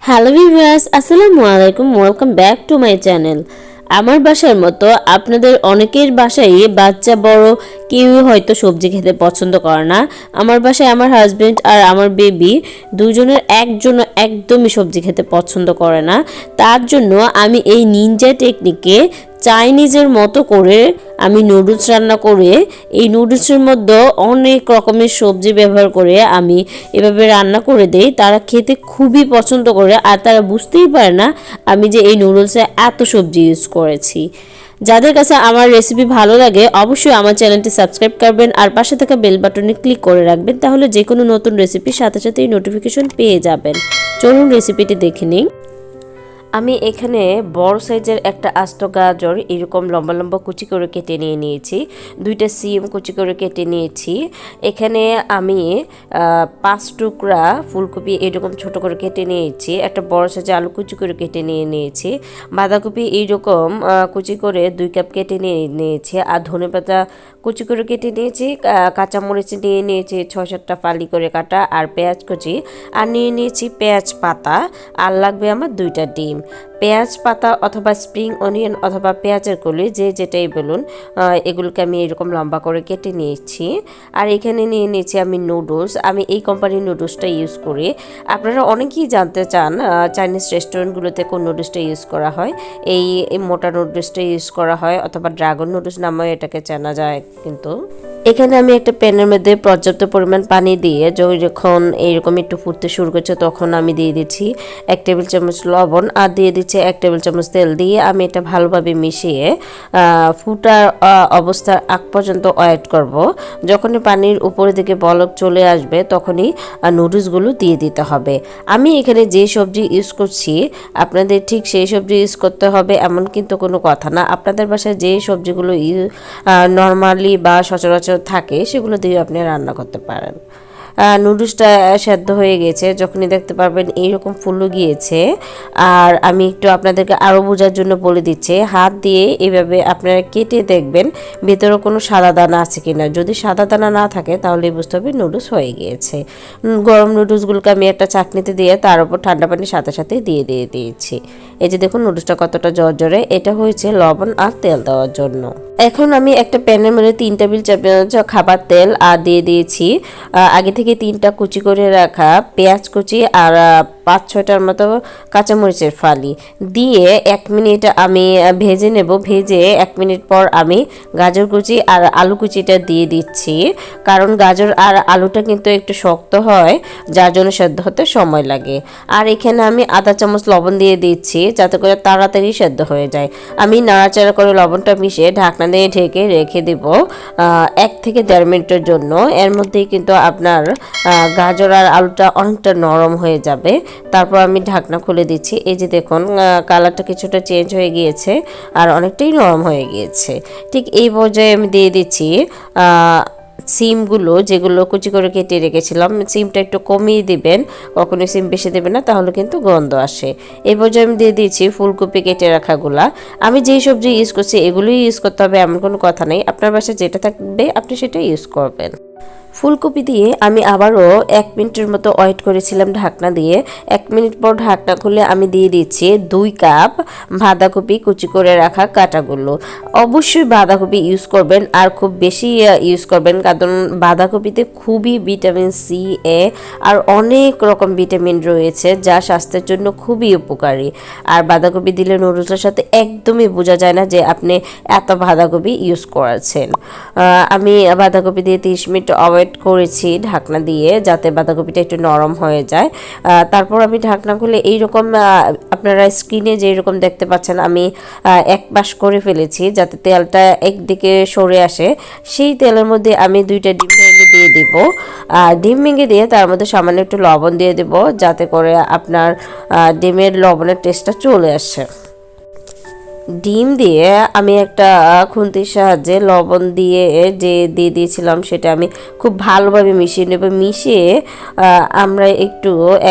Hello viewers, আসসালামু আলাইকুম। Welcome back to my channel. আমার বাসার মতো আপনাদের অনেকের বাসায় বাচ্চা বড় কেউ হয়তো সবজি খেতে পছন্দ করে না। আমার বাসায় আমার হাজবেন্ড আর আমার বেবি দুজনের একজনও একদমই সবজি খেতে পছন্দ করে না। তার জন্য আমি এই নিনজা টেকনিকে চাইনিজের মতো করে আমি নুডলস রান্না করে এই নুডলসের মধ্যে অনেক রকমের সবজি ব্যবহার করে আমি এভাবে রান্না করে দেই। তারা খেতে খুবই পছন্দ করে আর তারা বুঝতেই পারে না আমি যে এই নুডলসে এত সবজি ইউজ করেছি। যাদের কাছে আমার রেসিপি ভালো লাগে অবশ্যই আমার চ্যানেলটি সাবস্ক্রাইব করবেন আর পাশে থাকা বেল বাটনে ক্লিক করে রাখবেন, তাহলে যে কোনো নতুন রেসিপির সাথে সাথেই নোটিফিকেশন পেয়ে যাবেন। চলুন রেসিপিটি দেখে নিই। আমি এখানে বড় সাইজের একটা আস্ত গাজর এরকম লম্বা লম্বা কুচি করে কেটে নিয়েছি, দুইটা সিম কুচি করে কেটে নিয়েছি। এখানে আমি 5 টুকরা ফুলকপি এরকম ছোট করে কেটে নিয়েছি, একটা বড় সাইজের আলু কুচি করে কেটে নিয়েছি, বাঁধাকপি এইরকম কুচি করে 2 কাপ কেটে নিয়েছি, আর ধনেপাতা কুচি করে কেটে নিয়েছি, কাঁচামরিচ নিয়েছি 6-7টা ফালি করে কাটা, আর পেঁয়াজ কুচি, আর নিয়েছি পেঁয়াজ পাতা, আর লাগবে আমার 2টা ডিম। পেঁয়াজ পাতা অথবা স্প্রিং অনিয়ন অথবা পেঁয়াজের কলি যেটাই বলুন, এগুলোকে আমি এরকম লম্বা করে কেটে নিয়েছি। আর এখানে নিয়েছি আমি নুডলস, আমি এই কোম্পানির নুডলসটা ইউজ করি। আপনারা অনেকেই জানতে চান চাইনিজ রেস্টুরেন্টগুলোতে কোন নুডলসটা ইউজ করা হয়। এই মোটা নুডলসটা ইউজ করা হয় অথবা ড্রাগন নুডলস নামেও এটাকে চেনা যায়। কিন্তু এখানে আমি একটা প্যানের মধ্যে পর্যাপ্ত পরিমাণ পানি দিয়ে যখন এইরকম একটু ফুটতে শুরু করছে তখন আমি দিয়ে দিচ্ছি 1 টেবিল চামচ লবণ, আর দিয়ে দিচ্ছি 1 টেবিল চামচ তেল, দিয়ে আমি এটা ভালোভাবে মিশিয়ে ফুটার অবস্থার আগ পর্যন্ত ওয়েট করব। যখনই পানির উপরের দিকে বলক চলে আসবে তখনই নুডলসগুলো দিয়ে দিতে হবে। আমি এখানে যে সবজি ইউজ করছি আপনাদের ঠিক সেই সবজি ইউজ করতে হবে এমন কিন্তু কোনো কথা না। আপনাদের বাসায় যে সবজিগুলো নর্মালি বা সচরাচর থাকে সেগুলো দিয়ে আপনি রান্না করতে পারেন। নুডলসটা সেদ্ধ হয়ে গেছে, যখনই দেখতে পারবেন এইরকম ফুলে গিয়েছে। আর আমি একটু আপনাদেরকে আরও বোঝার জন্য বলে দিচ্ছি, হাত দিয়ে এভাবে আপনারা কেটে দেখবেন ভেতরে কোনো সাদা দানা আছে কিনা। যদি সাদা দানা না থাকে তাহলে বুঝতে হবে নুডলস হয়ে গিয়েছে। গরম নুডলসগুলোকে আমি একটা চাকনিতে দিয়ে তার উপর ঠান্ডা পানির সাথে সাথে দিয়ে দিয়েছি। এই যে দেখুন নুডলসটা কতটা ঝরঝরে, এটা হয়েছে লবণ আর তেল দেওয়ার জন্য। এখন আমি একটা প্যানের মধ্যে 3 টেবিল চামচ খাবার তেল আর দিয়ে দিয়েছি আগে থেকে 3টা কুচি করে রাখা পেঁয়াজ কুচি আর 5-6টার মতো কাঁচামরিচের ফালি দিয়ে 1 মিনিট আমি ভেজে নেব। ভেজে 1 মিনিট পর আমি গাজর কুচি আর আলু কুচিটা দিয়ে দিচ্ছি, কারণ গাজর আর আলুটা কিন্তু একটু শক্ত হয় যার জন্য সেদ্ধ হতে সময় লাগে। আর এখানে আমি আধা চামচ লবণ দিয়ে দিচ্ছি যাতে করে তাড়াতাড়ি সেদ্ধ হয়ে যায়। আমি নাড়াচাড়া করে লবণটা মিশিয়ে ঢাকনা দিয়ে ঢেকে রেখে দেব 1 থেকে 1.5 মিনিটের জন্য। এর মধ্যেই কিন্তু আপনার গাজর আর আলুটা অনেকটা নরম হয়ে যাবে। তারপর আমি ঢাকনা খুলে দিচ্ছি। এই যে দেখুন কালারটা কিছুটা চেঞ্জ হয়ে গিয়েছে আর অনেকটাই নরম হয়ে গিয়েছে। ঠিক এই পর্যায়ে আমি দিয়ে দিচ্ছি সিমগুলো যেগুলো কুচি করে কেটে রেখেছিলাম। সিমটা একটু কমিয়ে দিবেন, কখনোই সিম বেশি দেবেন না তাহলে কিন্তু গন্ধ আসে। এই পর্যায়ে আমি দিয়ে দিচ্ছি ফুলকপি কেটে রাখাগুলা। আমি যেই সবজি ইউজ করছি এগুলোই ইউজ করতে হবে এমন কোনো কথা নেই, আপনার বাসায় যেটা থাকবে আপনি সেটা ইউজ করবেন। ফুলকপি দিয়ে আমি আবারও 1 মিনিটের মতো ওয়েট করেছিলাম ঢাকনা দিয়ে। 1 মিনিট পর ঢাকনা খুলে আমি দিয়ে দিচ্ছি 2 কাপ বাঁধাকপি কুচি করে রাখা কাটাগুলো। অবশ্যই বাঁধাকপি ইউজ করবেন আর খুব বেশি ইউজ করবেন, কারণ বাঁধাকপিতে খুবই ভিটামিন সি, এ আর অনেক রকম ভিটামিন রয়েছে যা স্বাস্থ্যের জন্য খুবই উপকারী। আর বাঁধাকপি দিলে নুডলসের সাথে একদমই বোঝা যায় না যে আপনি এত বাঁধাকপি ইউজ করেছেন। আমি বাঁধাকপি দিয়ে 30 মিনিট করেছি ঢাকনা দিয়ে যাতে বাঁধাকপিটা একটু নরম হয়ে যায়। তারপর আমি ঢাকনা খুলে এইরকম আপনারা স্ক্রিনে যেরকম দেখতে পাচ্ছেন আমি এক পাশ করে ফেলেছি যাতে তেলটা একদিকে সরে আসে। সেই তেলের মধ্যে আমি 2টা ডিম ভেঙে দিয়ে দিব। ডিম ভেঙে দিয়ে তার মধ্যে সামান্য একটু লবণ দিয়ে দেব যাতে করে আপনার ডিমের লবণের টেস্টটা চলে আসে। ডিম দিয়ে আমি একটা খুন্তির সাহায্যে লবণ দিয়ে দিয়ে দিয়েছিলাম সেটা আমি খুব ভালোভাবে মিশিয়ে নেব। মিশিয়ে আমরা একটু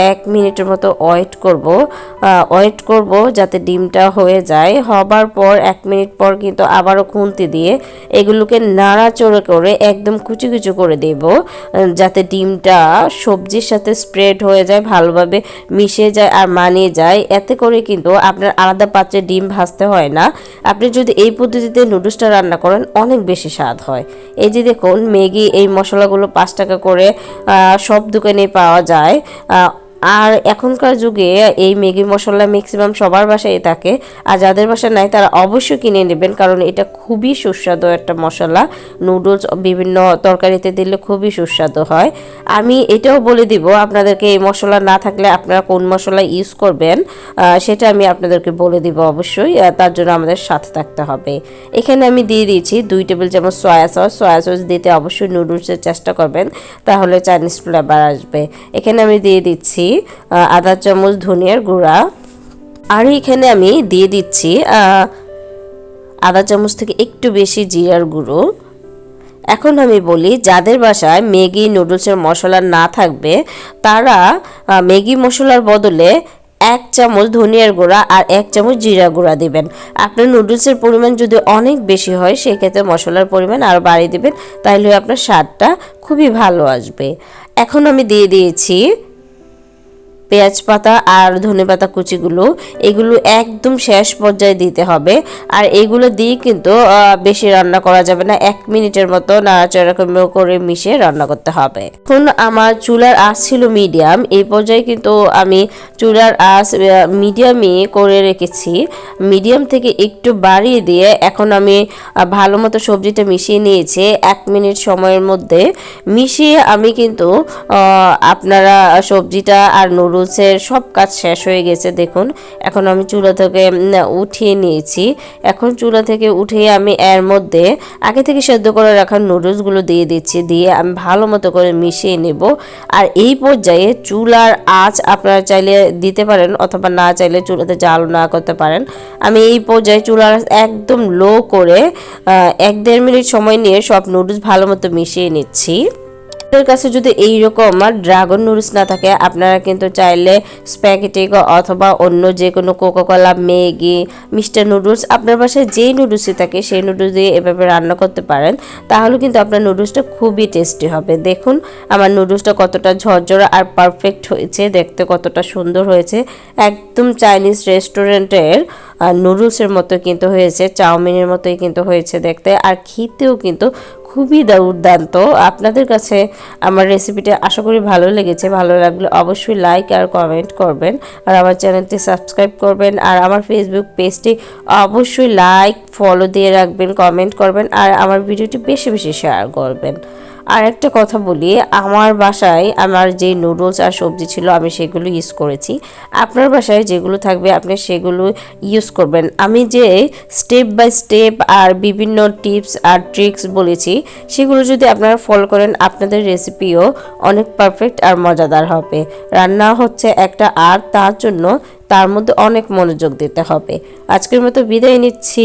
1 মিনিটের মতো ওয়েট করব যাতে ডিমটা হয়ে যায়। হবার পর 1 মিনিট পর কিন্তু আবারও খুন্তি দিয়ে এগুলোকে নাড়াচড়া করে একদম কুচি কুচি করে দেব, যাতে ডিমটা সবজির সাথে স্প্রেড হয়ে যায়, ভালোভাবে মিশে যায় আর মানিয়ে যায়। এতে করে কিন্তু আপনার আলাদা পাত্রে ডিম ভাজতে হয় না। আপনি যদি এই পদ্ধতিতে নুডলসটা রান্না করেন অনেক বেশি স্বাদ হয়। এই যে দেখুন ম্যাগি এই মশলাগুলো 5 টাকা করে সব দোকানে পাওয়া যায়। আর এখনকার যুগে এই ম্যাগি মশলা ম্যাক্সিমাম সবার বাসায় থাকে, আর যাদের বাসায় নাই তারা অবশ্যই কিনে নেবেন, কারণ এটা খুবই সুস্বাদু একটা মশলা। নুডলস বিভিন্ন তরকারিতে দিলে খুবই সুস্বাদু হয়। আমি এটাও বলে দিব আপনাদেরকে এই মশলা না থাকলে আপনারা কোন মশলা ইউজ করবেন, সেটা আমি আপনাদেরকে বলে দিব অবশ্যই। তার জন্য আমাদের সাথে থাকতে হবে। এখানে আমি দিয়ে দিয়েছি 2 টেবিল চামচ সয়া সস দিতে অবশ্যই নুডলসের চেষ্টা করবেন, তাহলে চাইনিজ ফ্লেভার আসবে। এখানে আমি দিয়ে দিচ্ছি আধা চামচ ধনিয়ার গুঁড়া, আর এখানে আমি দিয়ে দিচ্ছি আধা চামচ থেকে একটু বেশি জিরার গুঁড়ো। এখন আমি বলি যাদের বাসায় ম্যাগি নুডলসের মশলা না থাকবে তারা ম্যাগি মশলার বদলে 1 চামচ ধনিয়ার গুঁড়া আর 1 চামচ জিরা গুঁড়া দিবেন। আপনার নুডলসের পরিমাণ যদি অনেক বেশি হয় সেক্ষেত্রে মশলার পরিমাণ আরও বাড়িয়ে দিবেন, তাহলে আপনার স্বাদটা খুবই ভালো আসবে। এখন আমি দিয়ে দিয়েছি পেঁয়াজ পাতা আর ধনেপাতা কুচিগুলো, এগুলো একদম শেষ পর্যায়ে দিতে হবে। আর এগুলো দিয়ে কিন্তু বেশি রান্না করা যাবে না, 1 মিনিটের মতো নাড়াচাড়া করে মিশিয়ে রান্না করতে হবে। এখন আমার চুলার আঁচ ছিল মিডিয়াম, এই পর্যায়ে কিন্তু আমি চুলার আঁচ মিডিয়ামই করে রেখেছি। মিডিয়াম থেকে একটু বাড়িয়ে দিয়ে এখন আমি ভালো মতো সবজিটা মিশিয়ে নিয়েছি 1 মিনিট সময়ের মধ্যে। মিশিয়ে আমি কিন্তু আপনারা সবজিটা আর নুডলসের সব কাজ শেষ হয়ে গেছে দেখুন। এখন আমি চুলা থেকে উঠিয়ে নিয়েছি। এখন চুলা থেকে উঠিয়ে আমি এর মধ্যে আগে থেকে সেদ্ধ করে রাখা নুডলসগুলো দিয়ে দিচ্ছি, দিয়ে আমি ভালো মতো করে মিশিয়ে নেব। আর এই পর্যায়ে চুলার আঁচ আপনারা চাইলে দিতে পারেন অথবা না চাইলে চুলাতে জাল না করতে পারেন। আমি এই পর্যায়ে চুলার আঁচ একদম লো করে 1-1.5 মিনিট সময় নিয়ে সব নুডলস ভালো মতো মিশিয়ে নিচ্ছি। আপনাদের কাছে যদি এইরকম ড্রাগন নুডলস না থাকে আপনারা কিন্তু চাইলে স্প্যাগেটি অথবা অন্য যে কোনো কোকাকোলা, ম্যাগি, মিস্টার নুডলস আপনার বাসায় যেই নুডলসই থাকে সেই নুডলস দিয়ে এভাবে রান্না করতে পারেন, তাহলে কিন্তু আপনার নুডলসটা খুবই টেস্টি হবে। দেখুন আমার নুডলসটা কতটা ঝরঝরা আর পারফেক্ট হয়েছে, দেখতে কতটা সুন্দর হয়েছে, একদম চাইনিজ রেস্টুরেন্টের নুডলসের মতো কিন্তু হয়েছে, চাউমিনের মতোই কিন্তু হয়েছে দেখতে, আর খেতেও কিন্তু খুবই দুর্দান্ত। আপনাদের কাছে আমার রেসিপিটা আশা করি ভালো লেগেছে। ভালো লাগলে অবশ্যই লাইক আর কমেন্ট করবেন, আর আমার চ্যানেলটি সাবস্ক্রাইব করবেন, আর আমার ফেসবুক পেজটি অবশ্যই লাইক ফলো দিয়ে রাখবেন, কমেন্ট করবেন, আর আমার ভিডিওটি বেশি বেশি শেয়ার করবেন। আর একটা কথা বলি, আমার বাসায় আমার যে নুডলস আর সবজি ছিল আমি সেগুলো ইউজ করেছি। আপনার বাসায় যেগুলো থাকবে আপনি সেগুলো ইউজ করবেন। আমি যে স্টেপ বাই স্টেপ আর বিভিন্ন টিপস আর ট্রিক্স বলেছি সেগুলো যদি আপনারা ফলো করেন আপনাদের রেসিপিও অনেক পারফেক্ট আর মজাদার হবে। রান্না হচ্ছে একটা আর্ট, তার জন্য তার মধ্যে অনেক মনোযোগ দিতে হবে। আজকের মতো বিদায় নিচ্ছি।